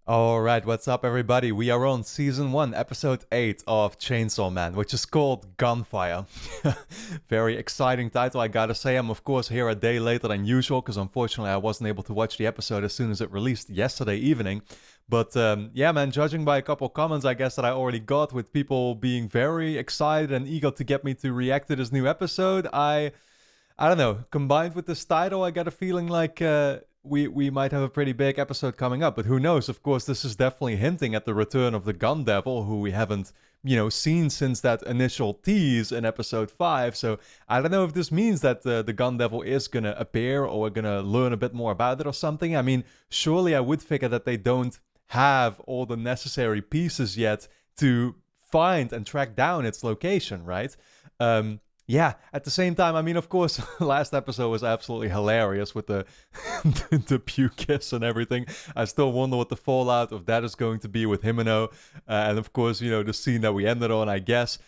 Alright, what's up everybody? We are on Season 1, Episode 8 of Chainsaw Man, which is called Gunfire. Very exciting title, I gotta say. I'm of course here a day later than usual, because unfortunately I wasn't able to watch the episode as soon as it released yesterday evening. But yeah man, judging by a couple comments I guess that I already got with people being very excited and eager to get me to react to this new episode, I don't know. Combined with this title, I got a feeling like we might have a pretty big episode coming up. But who knows? Of course, this is definitely hinting at the return of the Gun Devil, who we haven't, seen since that initial tease in episode 5. So I don't know if this means that the Gun Devil is gonna appear, or we're gonna learn a bit more about it or something. I mean, surely I would figure that they don't have all the necessary pieces yet to find and track down its location, right? Yeah, at the same time, I mean, of course, last episode was absolutely hilarious with the the puke kiss and everything. I still wonder what the fallout of that is going to be with Himeno. And of course, the scene that we ended on, I guess.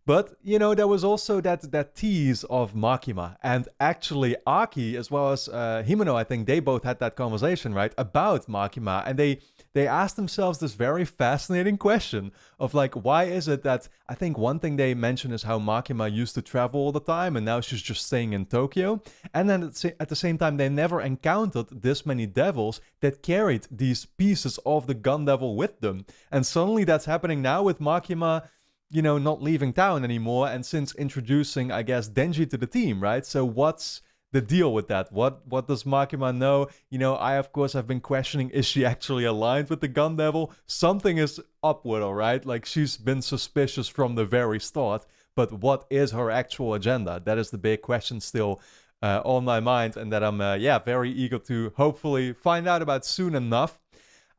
But, there was also that tease of Makima. And actually, Aki, as well as Himeno, I think they both had that conversation, right, about Makima. And they asked themselves this very fascinating question of, like, why is it that, I think one thing they mentioned is how Makima used to travel all the time, and now she's just staying in Tokyo. And then at the same time, they never encountered this many devils that carried these pieces of the Gun Devil with them. And suddenly that's happening now with Makima, not leaving town anymore, and since introducing, I guess, Denji to the team, right? So what's the deal with that? What does Makima know? I of course have been questioning, is she actually aligned with the Gun Devil? Something is up with her, right? Like, she's been suspicious from the very start, but what is her actual agenda? That is the big question still on my mind, and that I'm very eager to hopefully find out about soon enough.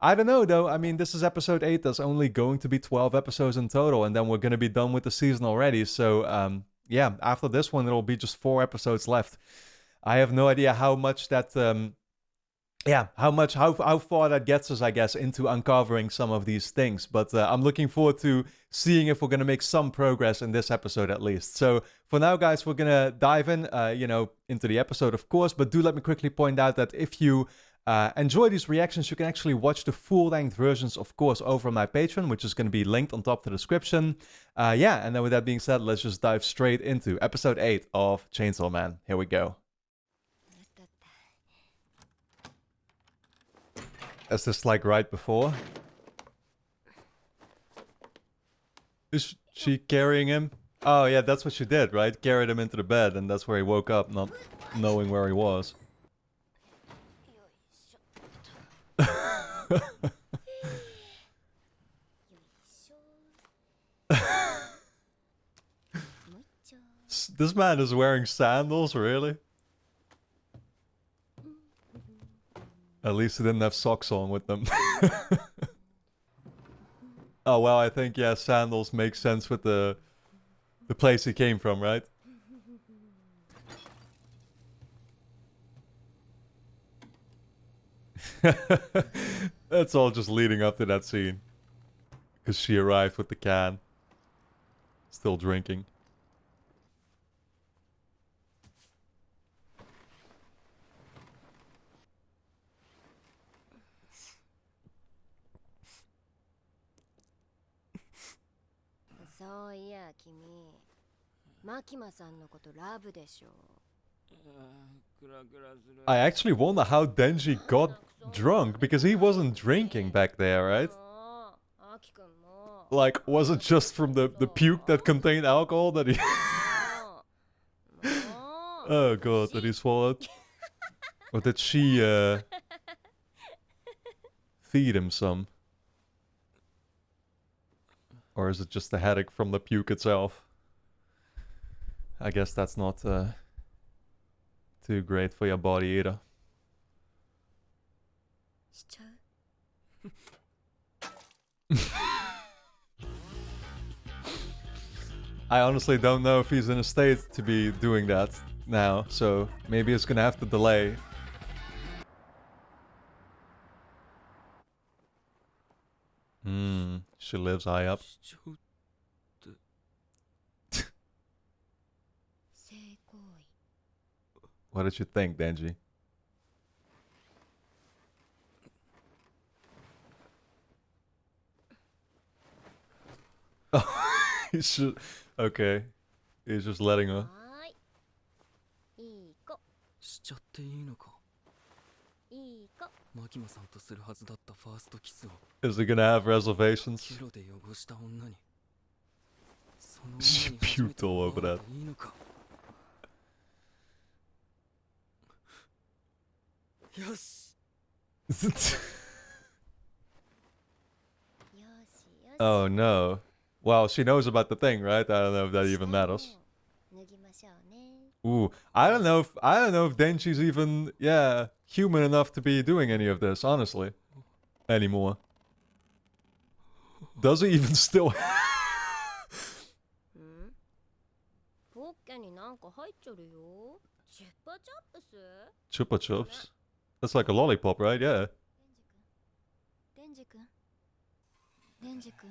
I don't know though. I mean, this is episode 8. There's only going to be 12 episodes in total, and then we're going to be done with the season already. So, yeah, after this one, it'll be just 4 episodes left. I have no idea how much that, how far that gets us, I guess, into uncovering some of these things. But I'm looking forward to seeing if we're going to make some progress in this episode at least. So for now, guys, we're going to dive in, into the episode, of course. But do let me quickly point out that if you enjoy these reactions, you can actually watch the full-length versions, of course, over on my Patreon, which is going to be linked on top of the description. And then with that being said, let's just dive straight into episode 8 of Chainsaw Man. Here we go. Is this like right before? Is she carrying him? Oh yeah, that's what she did, right? Carried him into the bed, and that's where he woke up, not knowing where he was. This man is wearing sandals, really? At least he didn't have socks on with them. Oh well, I think, yeah, sandals make sense with the place he came from, right? That's all just leading up to that scene. Because she arrived with the can. Still drinking. So yeah, Kimi. Makima-san no koto love desho. I actually wonder how Denji got drunk, because he wasn't drinking back there, right? Like, was it just from the puke that contained alcohol that he... Oh god, that he swallowed? Or did she, feed him some? Or is it just the headache from the puke itself? I guess that's not, too great for your body either. I honestly don't know if he's in a state to be doing that now, so maybe it's gonna have to delay. She lives high up. What did you think, Denji? He's just... Okay. He's just letting her. はーい。いい子。しちゃっていいのか。いい子。マキマさんとするはずだったファーストキスを Is he gonna have reservations? ゲロで汚した女にその She 女に初め puked て all 会 over わ that. れていいのか。よし。よしよし。 Oh no. Well, she knows about the thing, right? I don't know if that even matters. 脱ぎましょうね。 Ooh, I don't know if Denji's even, yeah, human enough to be doing any of this, honestly. Anymore. Does he even still んポッケになんか入っちょるよ。チュッパチャップス Chupa Chups? That's like a lollipop, right? Yeah. デンジ君デンジ君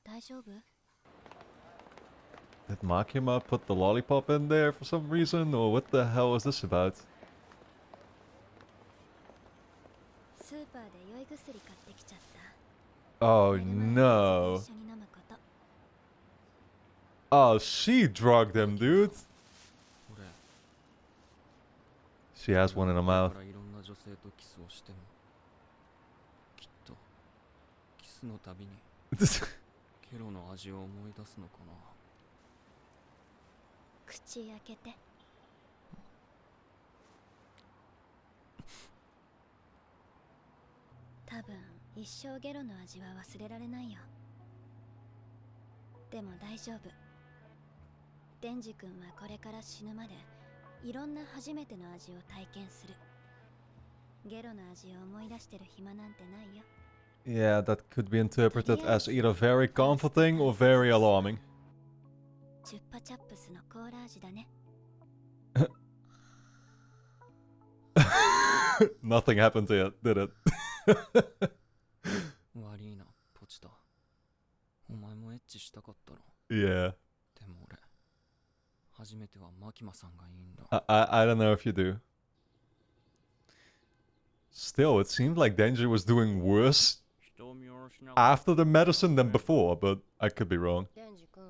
大丈夫 Did Makima put the lollipop in there for some reason? Or what the hell was this about? スーパーで酔い薬買ってきちゃった Oh 寝る前に no. 一緒に飲むこと Oh, she drugged him, dude. 俺 She has one in her これ mouth. からいろんな女性とキスをしてもきっとキスのたびにゲロの味を思い出すのかな。口開けて多分一生ゲロの味は忘れられないよでも大丈夫デンジ君はこれから死ぬまでいろんな初めての味を体験するゲロの味を思い出してる暇なんてないよ Yeah, that could be interpreted as either very comforting or very alarming. チュッパチャップスのコーラ味だね Nothing happened to it, did it? 悪いなポチタ。お前もエッチしたかったろ。 Yeah. でも俺初めてはマキマさんがいいんだ。 I don't know if you do. Still, it seemed like Denji was doing worse after the medicine than before, but I could be wrong. デンジ君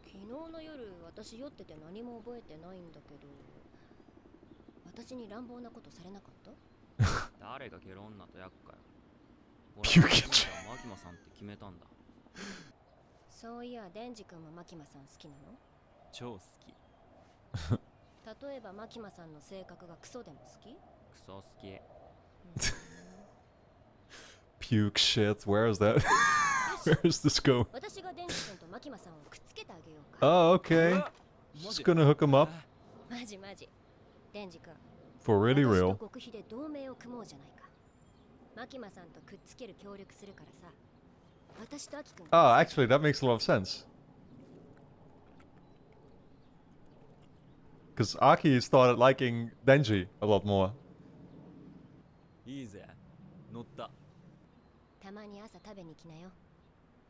昨日の夜私酔ってて何も覚えてないんだけど私に乱暴なことされなかった誰がゲロ女と厄介。ピューキッチマキマさんって決めたんだ。そういやデンジ君もマキマさん好きなの超好き。例えばマキマさんの性格がクソでも好きクソ好き。 Puke shit. Where is that? Where is this going? 私がデンジ君とマキマさんをくっつけてあげようか Oh, okay. Just gonna hook him up マジマジデンジ君 for really 私 real. と極秘で同盟を組もうじゃないかマキマさんとくっつける協力するからさ私とアキ君 Oh, actually, that makes a lot of sense. Because Aki started liking Denji a lot more. いいぜ。乗った。たまに朝食べに来なよ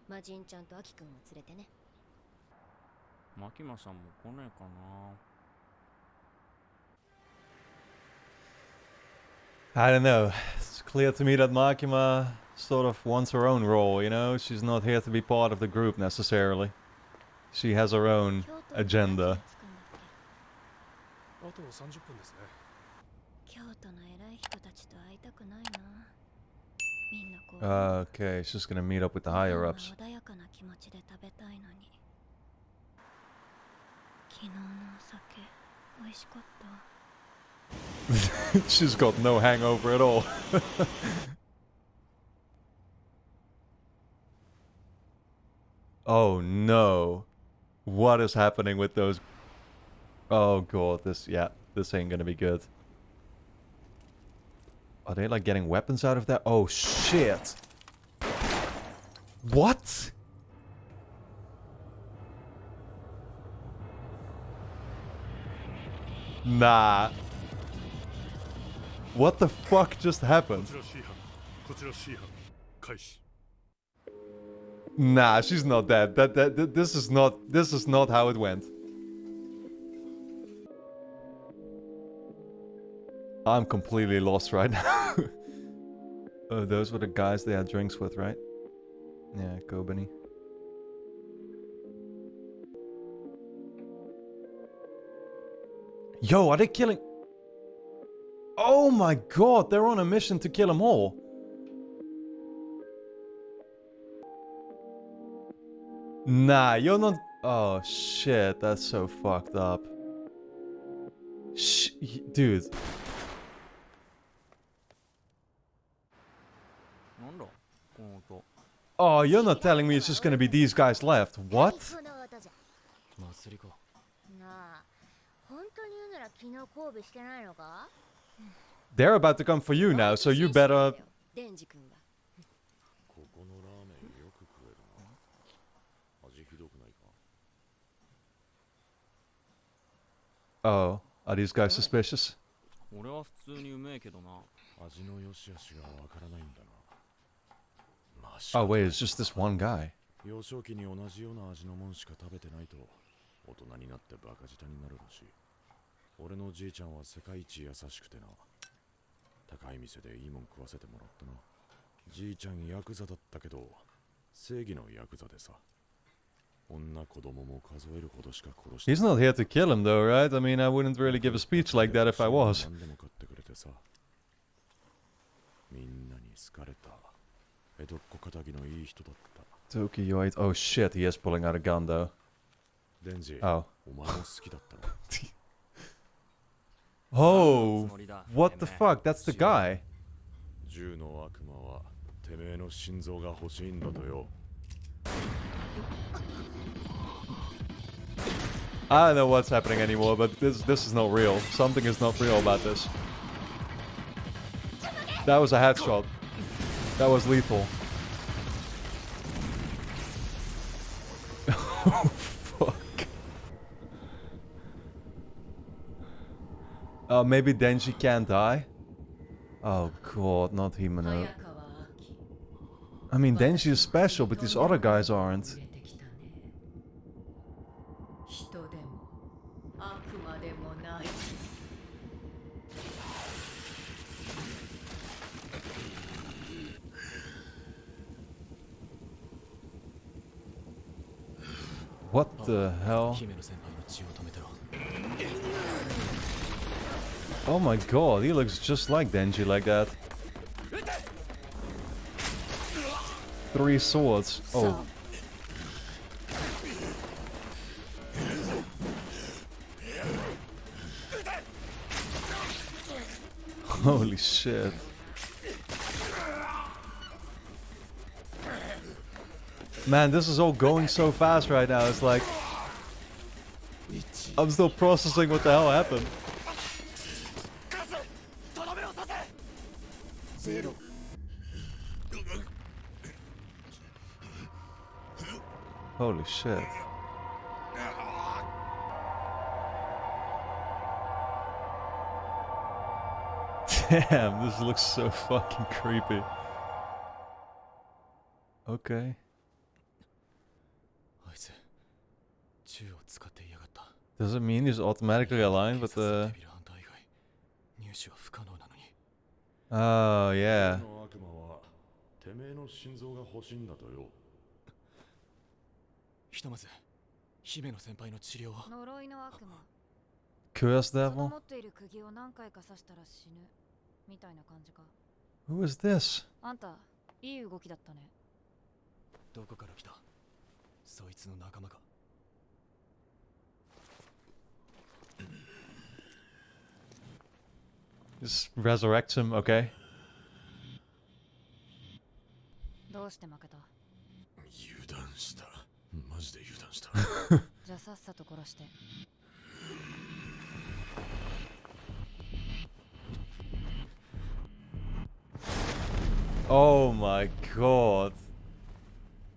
マジンちゃんとアキ君を連れてねマキマさんも来ねえかな。 I don't know. It's clear to me that Makima sort of wants her own role, you know? She's not here to be part of the group necessarily. She has her own 京都に agenda. あと30分ですね。京都の偉い人たちと会いたくないなみんなこう Okay, she's gonna meet up with the higher ups. 穏やかな気持ちで食べたいのに昨日のお酒美味しかった She's got no hangover at all. Oh no. What is happening with those? Oh god, this ain't gonna be good. Are they like getting weapons out of that? Oh shit. What? Nah. What the fuck just こ happened? ちら C 班、こちら C 班、開始。 Nah, she's not dead. This is not how it went. I'm completely lost right now. Oh, those were the guys they had drinks with, right? Yeah, Kobeni. Yo, are they killing... Oh my god, they're on a mission to kill them all. Nah, you're not... Oh shit, that's so fucked up. Dude. なんだこの音 Oh, you're not telling me it's just gonna be these guys left. What? 祭りかなあ、本当に言うなら昨日神戸してないのか？ They're about to come for you now, so you better... デンジ君はここのラーメンよく食えるな。味ひどくないか？ Oh, are these guys suspicious? 俺は普通にうめえけどな味の良し悪しがわからないんだな。まし Oh wait, it's just this one guy. 幼少期に同じような味のもんしか食べてないと大人になってバカ舌になるらしい。俺のじいちゃんは世界一優しくてな。高い店でいいもん食わせてもらったな。じいちゃんヤクザだったけど正義のヤクザでさ。女子供も数えるほどしか殺して He's not here to kill him though, right? I mean, I wouldn't really give a speech like that if I was. 何でも買ってくれてさ。みんなに好かれた。江戸っ子かたぎのいい人だった。 Tokyoite. Oh shit, he is pulling out a gun though. デンジ、 Oh. お前も好きだったろ。 Oh, what the fuck? That's the guy. 銃の悪魔はてめえの心臓が欲しいんだとよ。 I don't know what's happening anymore, but this is not real. Something is not real about this. That was a headshot. That was lethal. Oh, fuck. Maybe Denji can't die? Oh god, not Himeno. I mean, Denji is special, but these other guys aren't. What the hell? 姫野先輩の血を止めてろ Oh my god, he looks just like Denji like that. 3 swords. Oh. Holy shit. Man, this is all going so fast right now. It's like... I'm still processing what the hell happened. Holy shit. Damn, this looks so fucking creepy. Okay. あいつ銃を使っていやがった Does it mean he's automatically aligned with 警察 the... デビルハンター以外入手は不可能なのに Oh, yeah. この悪魔はてめえの心臓が欲しいんだとよ。ひとまず姫野先輩の治療を呪いの悪魔 Curse その devil? 持っている釘を何回か刺したら死ぬみたいな感じか Who is this? あんたいい動きだったねどこから来たそいつの仲間か Just resurrects him, okay. どうして負けた油断した。マジで油断した。じゃあさっさと殺して Oh my god.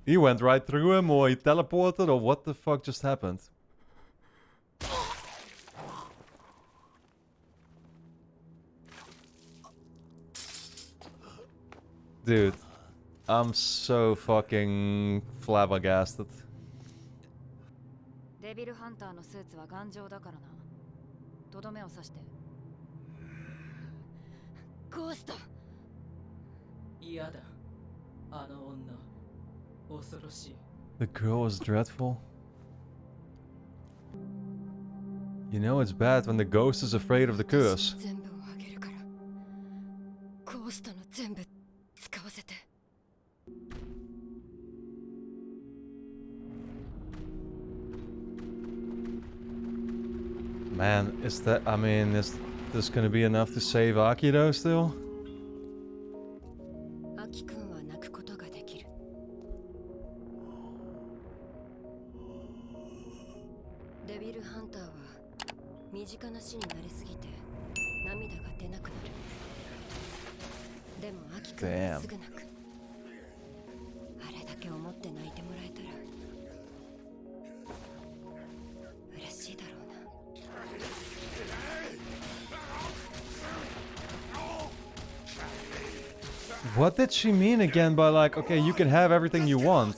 He went right through him, or he teleported, or what the fuck just happened? Dude, I'm so fucking flabbergasted. デビルハンターのスーツは頑丈だからなとどめを刺してゴースト嫌だあの女恐ろしい The girl is dreadful. You know it's bad when the ghost is afraid of the curse. 全部をあげるからこうしたの全部使わせて Man, is that... I mean, is this gonna be enough to save Aki though still? アキ君は泣くことができるデビルハンターは身近な死に慣れすぎて涙が出なくなるでもアキ君はすぐ泣くあれだけ思って泣いてもらえたら嬉しいだろうな What did she mean again by like, okay, you can have everything you want?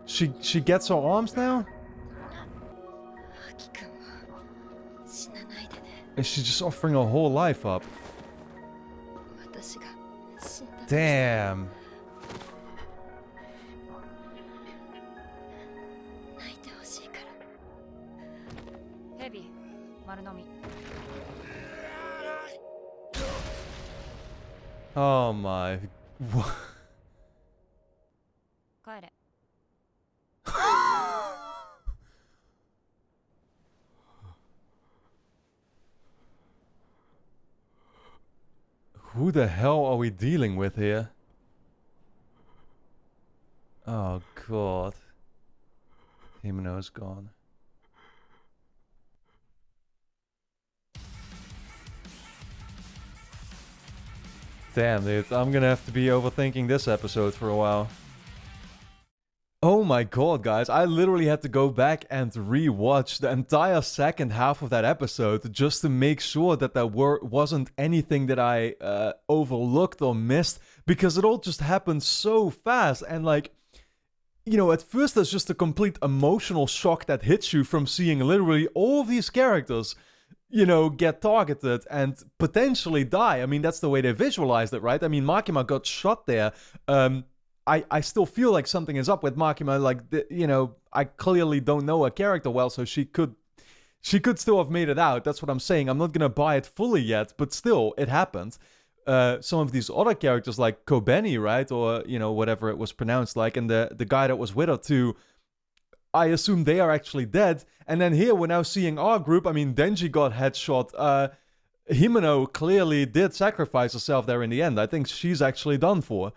She gets her arms now? アキ君は死なないでね Is she just offering her whole life up? 私が死んだ Damn. 泣いてほしいからヘビ丸飲み Oh my... 帰れ Who the hell are we dealing with here? Oh god. Himeno is gone. Damn, dude, I'm gonna have to be overthinking this episode for a while. Oh my god, guys, I literally had to go back and re-watch the entire second half of that episode just to make sure that there wasn't anything that I overlooked or missed, because it all just happened so fast. And like, you know, at first there's just a complete emotional shock that hits you from seeing literally all of these characters, you know, get targeted and potentially die. I mean, that's the way they visualized it, right? I mean, Makima got shot there. I still feel like something is up with Makima. Like, you know, I clearly don't know her character well, so she could still have made it out. That's what I'm saying. I'm not gonna buy it fully yet, but still, it happened. Some of these other characters, like Kobeni, right, or you know, whatever it was pronounced like, and the guy that was with her too, I assume they are actually dead. And then here we're now seeing our group. I mean, Denji got headshot. Himeno clearly did sacrifice herself there in the end. I think she's actually done for.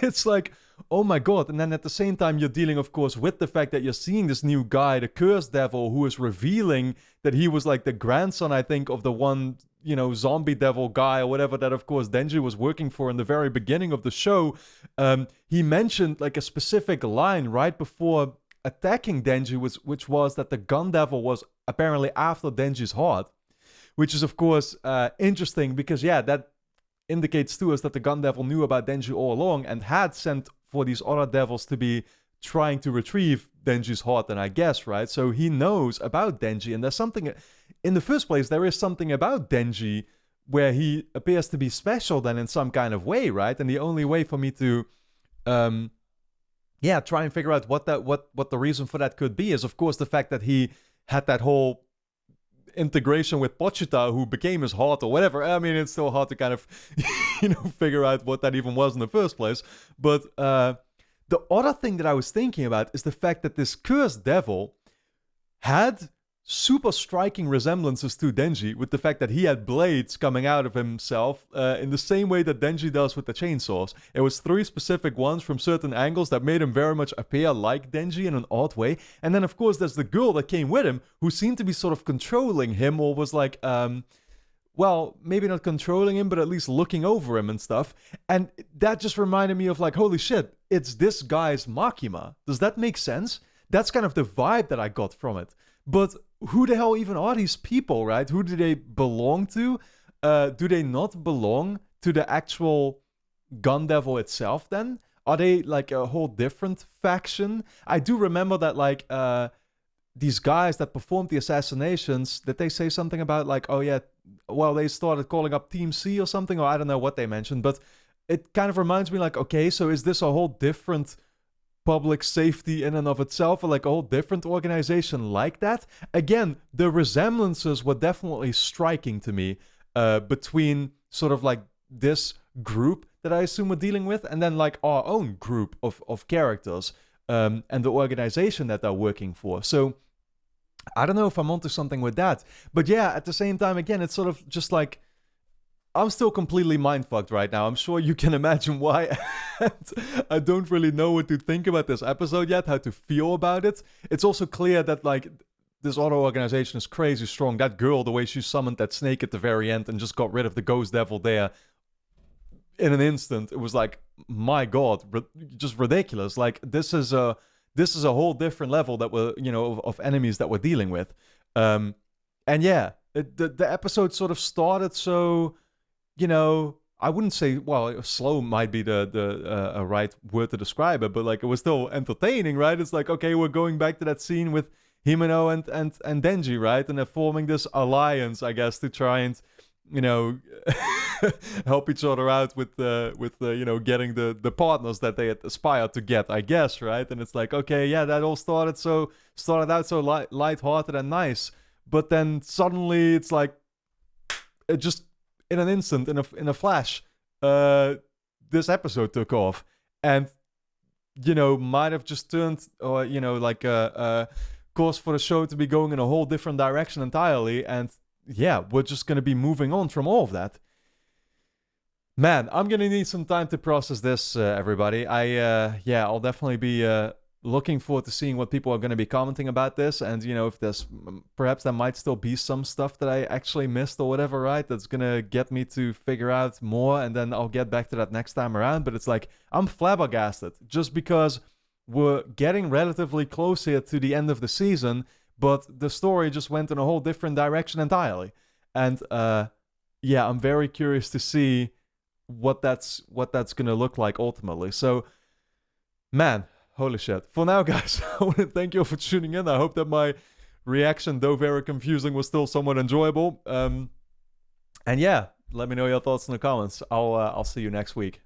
It's like, oh my god. And then at the same time, you're dealing, of course, with the fact that you're seeing this new guy, the Cursed Devil, who is revealing that he was like the grandson, I think, of the one, you know, zombie devil guy or whatever that, of course, Denji was working for in the very beginning of the show. He mentioned like a specific line right before attacking Denji, which was that the Gun Devil was apparently after Denji's heart, which is, of course, interesting because, yeah, that indicates to us that the Gun Devil knew about Denji all along and had sent for these other devils to be trying to retrieve Denji's heart, and I guess, right? So he knows about Denji, and there's something... In the first place, there is something about Denji where he appears to be special then in some kind of way, right? And the only way for me to... try and figure out what the reason for that could be is, of course, the fact that he had that whole integration with Pochita, who became his heart or whatever. I mean, it's still hard to kind of, you know, figure out what that even was in the first place. But the other thing that I was thinking about is the fact that this Cursed Devil had super striking resemblances to Denji, with the fact that he had blades coming out of himself in the same way that Denji does with the chainsaws. It was 3 specific ones from certain angles that made him very much appear like Denji in an odd way. And then, of course, there's the girl that came with him, who seemed to be sort of controlling him, or was like, well, maybe not controlling him, but at least looking over him and stuff. And that just reminded me of like, holy shit, it's this guy's Makima. Does that make sense? That's kind of the vibe that I got from it. But who the hell even are these people, right? Who do they belong to? Do they not belong to the actual Gun Devil itself then? Are they like a whole different faction? I do remember that like these guys that performed the assassinations, did they say something about like, oh yeah, well, they started calling up Team C or something, or I don't know what they mentioned, but it kind of reminds me like, okay, so is this a whole different public safety in and of itself, or like a whole different organization like that. Again, the resemblances were definitely striking to me between sort of like this group that I assume we're dealing with, and then like our own group of characters and the organization that they're working for. So I don't know if I'm onto something with that. But yeah, at the same time, again, it's sort of just like, I'm still completely mindfucked right now. I'm sure you can imagine why. I don't really know what to think about this episode yet, how to feel about it. It's also clear that like this other organization is crazy strong. That girl, the way she summoned that snake at the very end and just got rid of the ghost devil there in an instant, it was like, my god, just ridiculous. Like this is a whole different level that we're, you know, of enemies that we're dealing with. And yeah, the episode sort of started so, you know, I wouldn't say, well, slow might be the right word to describe it, but like it was still entertaining, right? It's like, okay, we're going back to that scene with Himeno and Denji, right? And they're forming this alliance, I guess, to try and, you know, help each other out with you know, getting the partners that they had aspired to get, I guess, right? And it's like, okay, yeah, that all started out so lighthearted and nice, but then suddenly it's like, it just in an instant, in a flash, this episode took off, and you know, might have just turned, or you know, like a course for the show to be going in a whole different direction entirely, and yeah, we're just gonna be moving on from all of that. Man, I'm gonna need some time to process this, everybody. I'll definitely be looking forward to seeing what people are gonna be commenting about this, and you know, if there's perhaps there might still be some stuff that I actually missed or whatever, right? That's gonna get me to figure out more, and then I'll get back to that next time around. But it's like, I'm flabbergasted just because we're getting relatively close here to the end of the season, but the story just went in a whole different direction entirely. And yeah, I'm very curious to see what that's gonna look like ultimately. So, man, holy shit. For now, guys, I want to thank you all for tuning in. I hope that my reaction, though very confusing, was still somewhat enjoyable. And yeah, let me know your thoughts in the comments. I'll see you next week.